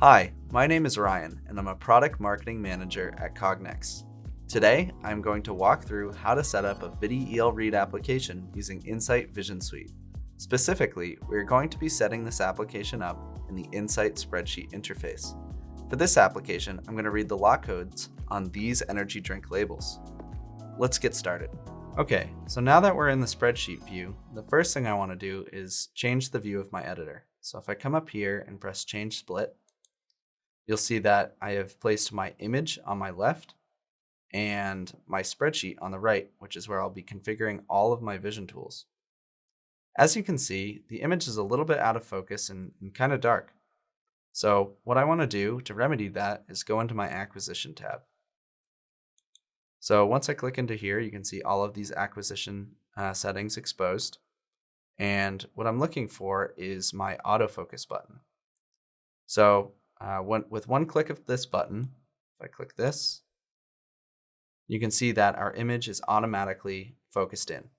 Hi, my name is Ryan, and I'm a product marketing manager at Cognex. Today, I'm going to walk through how to set up a ViDi EL Read application using Insight Vision Suite. Specifically, we're going to be setting this application up in the Insight spreadsheet interface. For this application, I'm going to read the lot codes on these energy drink labels. Let's get started. Okay, so now that we're in the spreadsheet view, the first thing I want to do is change the view of my editor. So if I come up here and press Change Split, you'll see that I have placed my image on my left and my spreadsheet on the right, which is where I'll be configuring all of my vision tools. As you can see, the image is a little bit out of focus and kind of dark. So what I want to do to remedy that is go into my acquisition tab. So once I click into here, you can see all of these acquisition settings exposed. And what I'm looking for is my autofocus button. So with one click of this button, if I click this, you can see that our image is automatically focused in.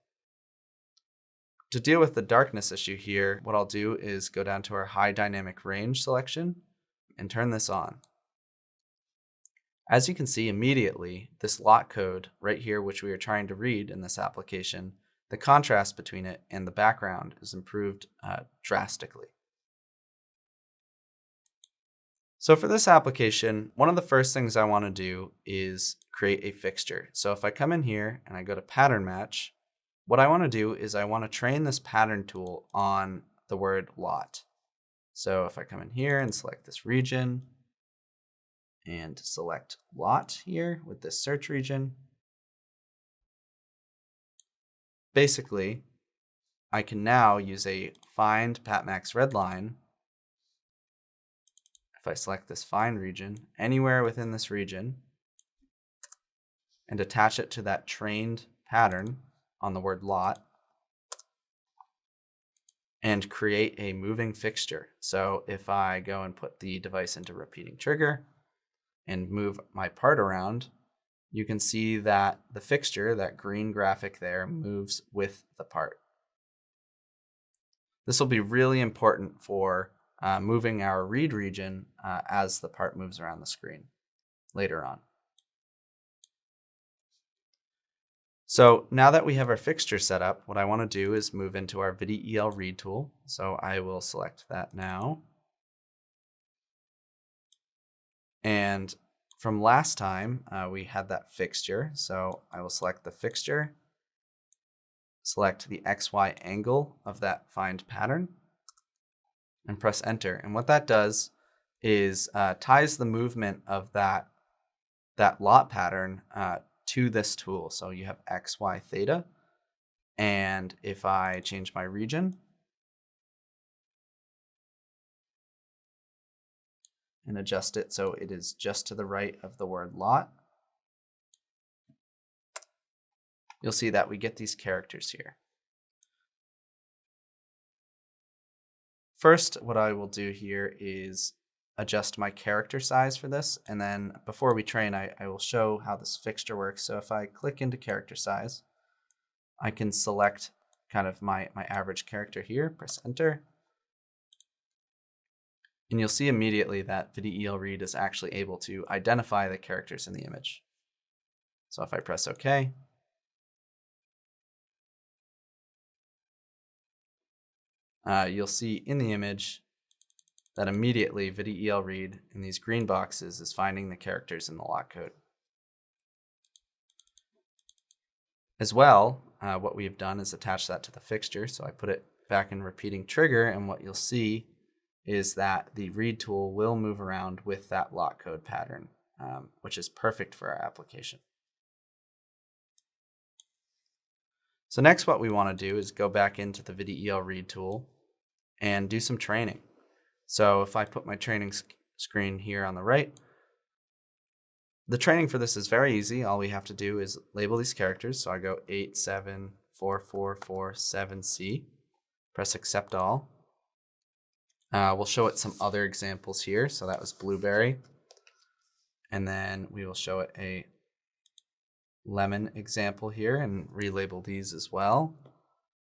To deal with the darkness issue here, what I'll do is go down to our high dynamic range selection and turn this on. As you can see immediately, this lot code right here, which we are trying to read in this application, the contrast between it and the background is improved drastically. So for this application, one of the first things I want to do is create a fixture. So if I come in here and I go to pattern match, what I want to do is I want to train this pattern tool on the word lot. So if I come in here and select this region and select lot here with this search region, basically I can now use a find patmax redline. If I select this find region, anywhere within this region, and attach it to that trained pattern on the word lot, and create a moving fixture. So if I go and put the device into repeating trigger and move my part around, you can see that the fixture, that green graphic there, moves with the part. This will be really important for moving our read region as the part moves around the screen later on. So now that we have our fixture set up, what I want to do is move into our ViDi EL Read tool. So I will select that now. And from last time, we had that fixture. So I will select the fixture, select the XY angle of that find pattern, and press enter. And what that does is ties the movement of that lot pattern to this tool. So you have X, Y, theta. And if I change my region and adjust it so it is just to the right of the word lot, you'll see that we get these characters here. First, what I will do here is adjust my character size for this, and then before we train, I will show how this fixture works. So if I click into character size, I can select kind of my average character here, press enter, and you'll see immediately that ViDi EL Read is actually able to identify the characters in the image. So if I press OK, you'll see in the image that immediately ViDi EL Read in these green boxes is finding the characters in the lot code. As well, what we have done is attach that to the fixture. So I put it back in repeating trigger, and what you'll see is that the read tool will move around with that lot code pattern, which is perfect for our application. So next, what we want to do is go back into the ViDi EL Read tool and do some training. So if I put my training screen here on the right, the training for this is very easy. All we have to do is label these characters. So I go 8744447C, press accept all. We'll show it some other examples here. So that was blueberry. And then we will show it a lemon example here and relabel these as well.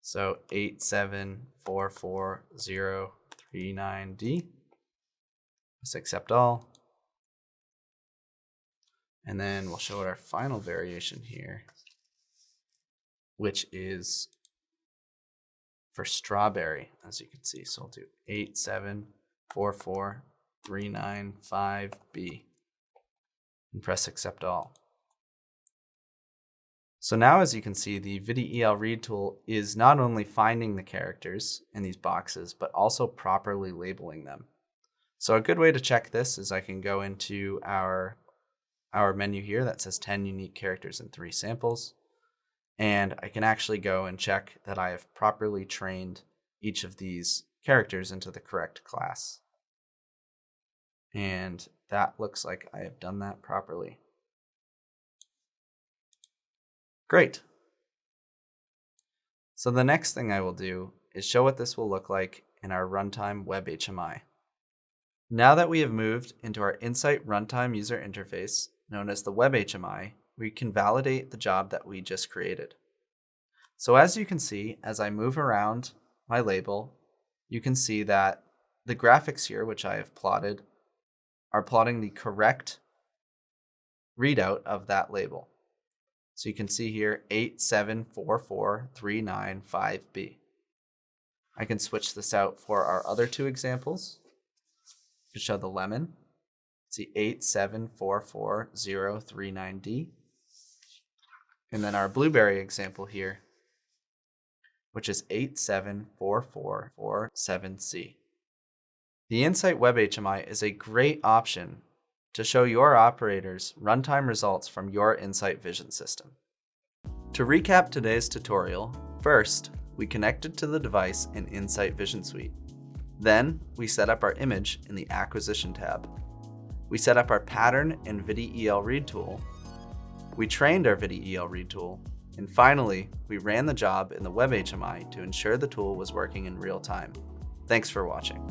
So 8744039D. Let's accept all. And then we'll show our final variation here, which is for strawberry, as you can see. So I'll do 8744395B and press accept all. So now, as you can see, the ViDi EL Read tool is not only finding the characters in these boxes, but also properly labeling them. So a good way to check this is I can go into our menu here that says 10 unique characters and 3 samples. And I can actually go and check that I have properly trained each of these characters into the correct class. And that looks like I have done that properly. Great. So the next thing I will do is show what this will look like in our runtime web HMI. Now that we have moved into our Insight runtime user interface, known as the web HMI, we can validate the job that we just created. So as you can see, as I move around my label, you can see that the graphics here, which I have plotted, are plotting the correct readout of that label. So you can see here 8744395B. I can switch this out for our other 2 examples. To show the lemon, see 8744039D. And then our blueberry example here, which is 8744447C. The Insight Web HMI is a great option to show your operators runtime results from your Insight Vision system. To recap today's tutorial, first, we connected to the device in Insight Vision Suite. Then, we set up our image in the Acquisition tab. We set up our pattern in ViDi EL Read tool. We trained our ViDi EL Read tool. And finally, we ran the job in the Web HMI to ensure the tool was working in real time. Thanks for watching.